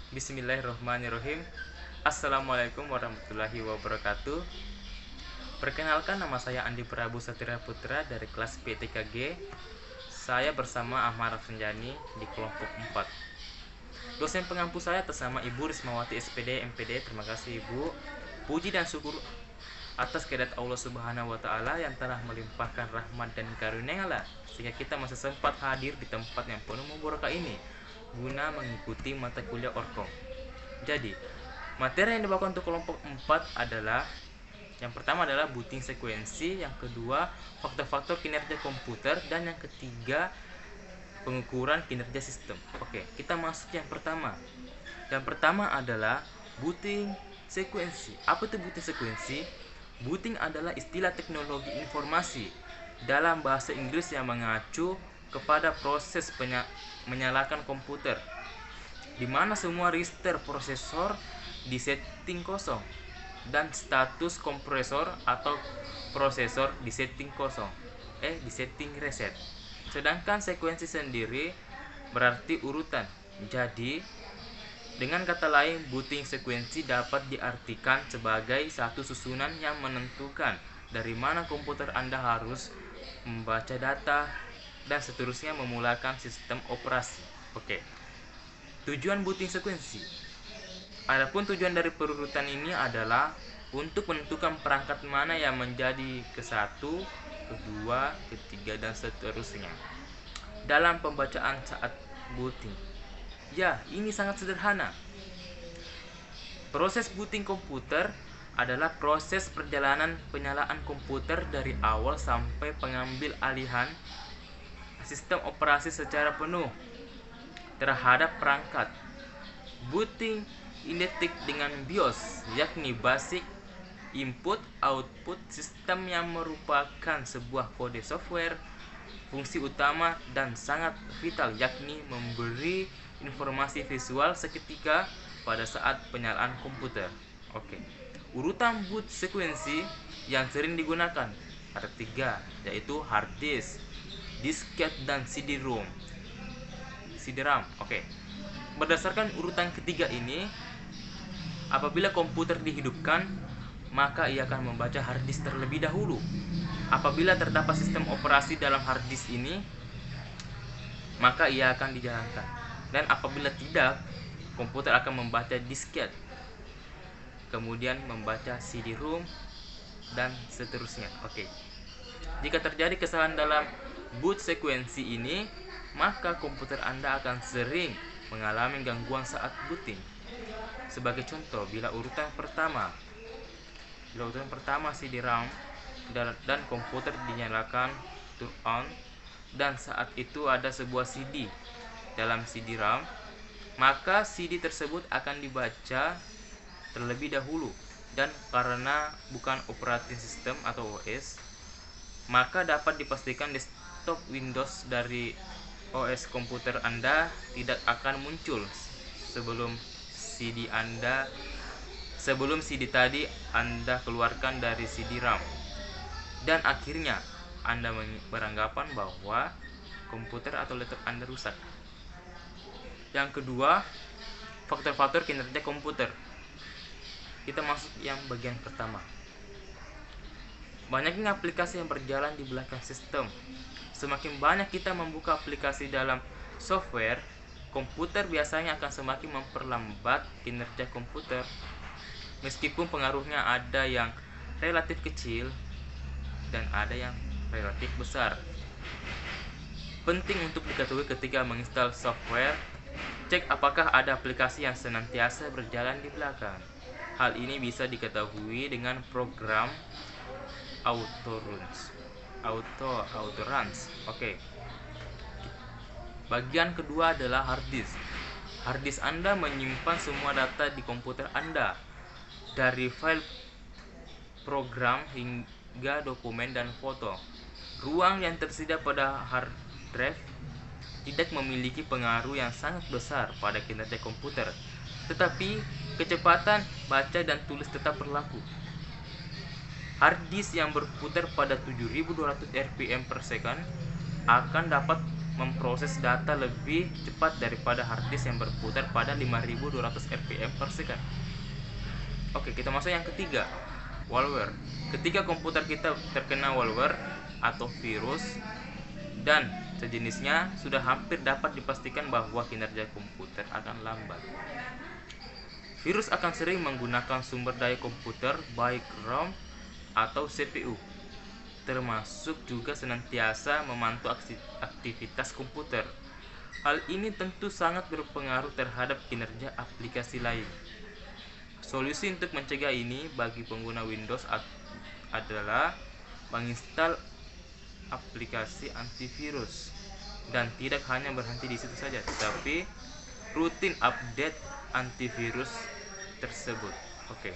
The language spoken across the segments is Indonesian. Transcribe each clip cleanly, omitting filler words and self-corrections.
Bismillahirrahmanirrahim. Assalamualaikum warahmatullahi wabarakatuh. Perkenalkan, nama saya Andi Prabu Satria Putra dari kelas P3G. Saya bersama Ahmad Rafsanjani di kelompok 4. Dosen pengampu saya atas nama Ibu Rismawati SPD MPD. Terima kasih Ibu. Puji dan syukur atas kehadirat Allah Subhanahu wa taala yang telah melimpahkan rahmat dan karunia-Nya sehingga kita masih sempat hadir di tempat yang penuh barokah ini guna mengikuti mata kuliah Orkom. Jadi, materi yang dibawakan untuk kelompok 4 adalah yang pertama adalah booting sekuensi, yang kedua faktor-faktor kinerja komputer, dan yang ketiga pengukuran kinerja sistem. Oke, kita masuk yang pertama. Yang pertama adalah booting sekuensi. Apa itu booting sekuensi? Booting adalah istilah teknologi informasi dalam bahasa Inggris yang mengacu kepada proses menyalakan komputer, di mana semua register prosesor di setting kosong dan status kompresor atau prosesor di setting kosong, di setting reset. Sedangkan sekuensi sendiri berarti urutan. Jadi, dengan kata lain, booting sekuensi dapat diartikan sebagai satu susunan yang menentukan dari mana komputer Anda harus membaca data dan seterusnya memulakan sistem operasi. Oke. Tujuan booting sekuensi. Adapun tujuan dari perurutan ini adalah untuk menentukan perangkat mana yang menjadi ke-1, ke-2, ke-3 dan seterusnya dalam pembacaan saat booting. Ya, ini sangat sederhana. Proses booting komputer adalah proses perjalanan penyalaan komputer dari awal sampai pengambil alihan sistem operasi secara penuh terhadap perangkat. Booting identik dengan BIOS, yakni Basic Input Output System, yang merupakan sebuah kode software fungsi utama dan sangat vital, yakni memberi informasi visual seketika pada saat penyalaan komputer. Oke. Urutan boot sekuensi yang sering digunakan ada 3, yaitu hard disk, disket, dan CD-ROM. CD-RAM. Oke. Berdasarkan urutan ketiga ini, apabila komputer dihidupkan, maka ia akan membaca hard disk terlebih dahulu. Apabila terdapat sistem operasi dalam hard disk ini, maka ia akan dijalankan. Dan apabila tidak, komputer akan membaca disket, kemudian membaca CD-ROM, dan seterusnya. Oke. Jika terjadi kesalahan dalam boot sekuensi ini, maka komputer Anda akan sering mengalami gangguan saat booting. Sebagai contoh, bila urutan pertama CD-ROM dan komputer dinyalakan turn on, dan saat itu ada sebuah CD dalam CD-ROM, maka CD tersebut akan dibaca terlebih dahulu, dan karena bukan operating system atau OS, maka dapat dipastikan desktop Windows dari OS komputer Anda tidak akan muncul sebelum CD tadi Anda keluarkan dari CD-ROM, dan akhirnya Anda beranggapan bahwa komputer atau laptop Anda rusak. Yang kedua, faktor-faktor kinerja komputer. Kita masuk yang bagian pertama. Banyaknya aplikasi yang berjalan di belakang sistem. Semakin banyak kita membuka aplikasi dalam software, komputer biasanya akan semakin memperlambat kinerja komputer. Meskipun pengaruhnya ada yang relatif kecil dan ada yang relatif besar. Penting untuk diketahui ketika menginstal software, cek apakah ada aplikasi yang senantiasa berjalan di belakang. Hal ini bisa diketahui dengan program auto-runs. Oke. Bagian kedua adalah hard disk. Hard disk Anda menyimpan semua data di komputer Anda, dari file program hingga dokumen dan foto. Ruang yang tersedia pada hard drive tidak memiliki pengaruh yang sangat besar pada kinerja komputer, tetapi kecepatan baca dan tulis tetap berlaku. Hard disk yang berputar pada 7200 rpm per second akan dapat memproses data lebih cepat daripada hard disk yang berputar pada 5200 rpm per second. Oke, kita masuk yang ketiga, malware. Ketika komputer kita terkena malware atau virus dan sejenisnya, sudah hampir dapat dipastikan bahwa kinerja komputer akan lambat. Virus akan sering menggunakan sumber daya komputer, baik RAM atau CPU, termasuk juga senantiasa memantau aktivitas komputer. Hal ini tentu sangat berpengaruh terhadap kinerja aplikasi lain. Solusi untuk mencegah ini bagi pengguna Windows adalah menginstal aplikasi antivirus, dan tidak hanya berhenti di situ saja, tetapi rutin update antivirus tersebut. Oke.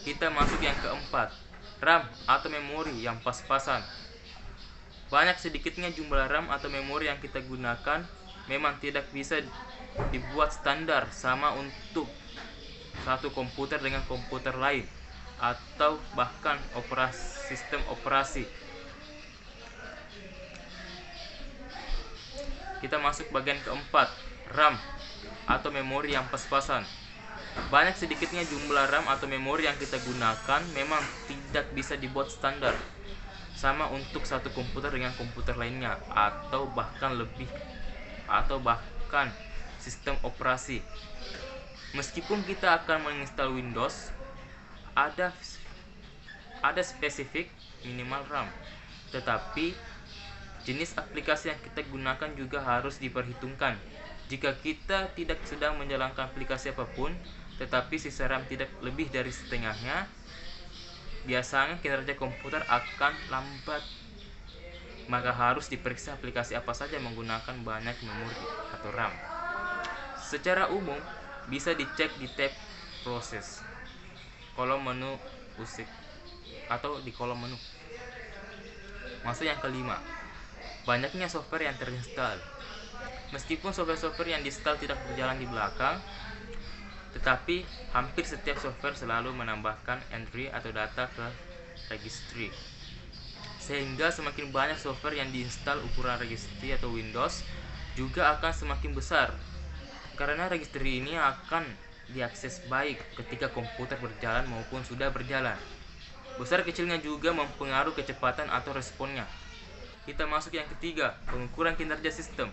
Kita masuk yang keempat, RAM atau memori yang pas-pasan. Banyak sedikitnya jumlah RAM atau memori yang kita gunakan memang tidak bisa dibuat standar sama untuk satu komputer dengan komputer lain, atau bahkan sistem operasi. Kita masuk bagian keempat, RAM atau memori yang pas-pasan. Banyak sedikitnya jumlah RAM atau memori yang kita gunakan memang tidak bisa dibuat standar sama untuk satu komputer dengan komputer lainnya, atau bahkan sistem operasi. Meskipun kita akan menginstal Windows, ada spesifik minimal RAM, tetapi jenis aplikasi yang kita gunakan juga harus diperhitungkan. Jika kita tidak sedang menjalankan aplikasi apapun, tetapi sisa RAM tidak lebih dari setengahnya, biasanya kinerja komputer akan lambat. Maka harus diperiksa aplikasi apa saja menggunakan banyak memori atau RAM. Secara umum, bisa dicek di tab proses, kolom menu musik, atau di kolom menu. Masuk yang kelima, banyaknya software yang terinstall. Meskipun software yang diinstal tidak berjalan di belakang, tetapi hampir setiap software selalu menambahkan entry atau data ke registry. Sehingga semakin banyak software yang diinstal, ukuran registry atau Windows juga akan semakin besar. Karena registry ini akan diakses baik ketika komputer berjalan maupun sudah berjalan. Besar kecilnya juga mempengaruhi kecepatan atau responnya. Kita masuk yang ketiga, pengukuran kinerja sistem.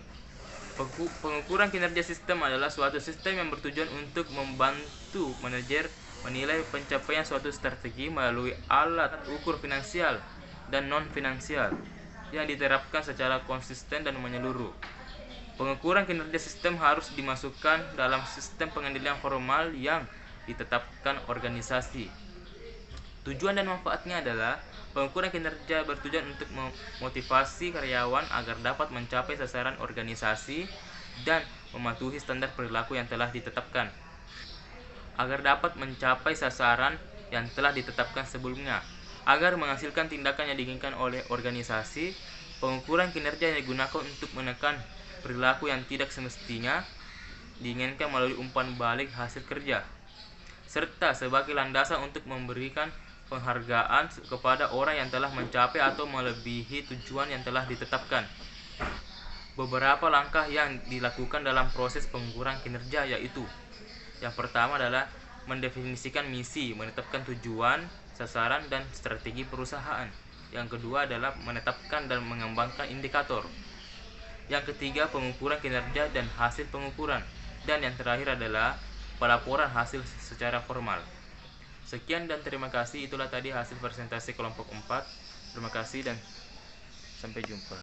Pengukuran kinerja sistem adalah suatu sistem yang bertujuan untuk membantu manajer menilai pencapaian suatu strategi melalui alat ukur finansial dan non-finansial yang diterapkan secara konsisten dan menyeluruh. Pengukuran kinerja sistem harus dimasukkan dalam sistem pengendalian formal yang ditetapkan organisasi. Tujuan dan manfaatnya adalah pengukuran kinerja bertujuan untuk memotivasi karyawan agar dapat mencapai sasaran organisasi dan mematuhi standar perilaku yang telah ditetapkan. Agar dapat mencapai sasaran yang telah ditetapkan sebelumnya. Agar menghasilkan tindakan yang diinginkan oleh organisasi, pengukuran kinerja yang digunakan untuk menekan perilaku yang tidak semestinya diinginkan melalui umpan balik hasil kerja, serta sebagai landasan untuk memberikan penghargaan kepada orang yang telah mencapai atau melebihi tujuan yang telah ditetapkan. Beberapa langkah yang dilakukan dalam proses pengukuran kinerja yaitu: yang pertama adalah mendefinisikan misi, menetapkan tujuan, sasaran, dan strategi perusahaan. Yang kedua adalah menetapkan dan mengembangkan indikator. Yang ketiga, pengukuran kinerja dan hasil pengukuran. Dan yang terakhir adalah pelaporan hasil secara formal. Sekian dan terima kasih. Itulah tadi hasil presentasi kelompok 4. Terima kasih dan sampai jumpa.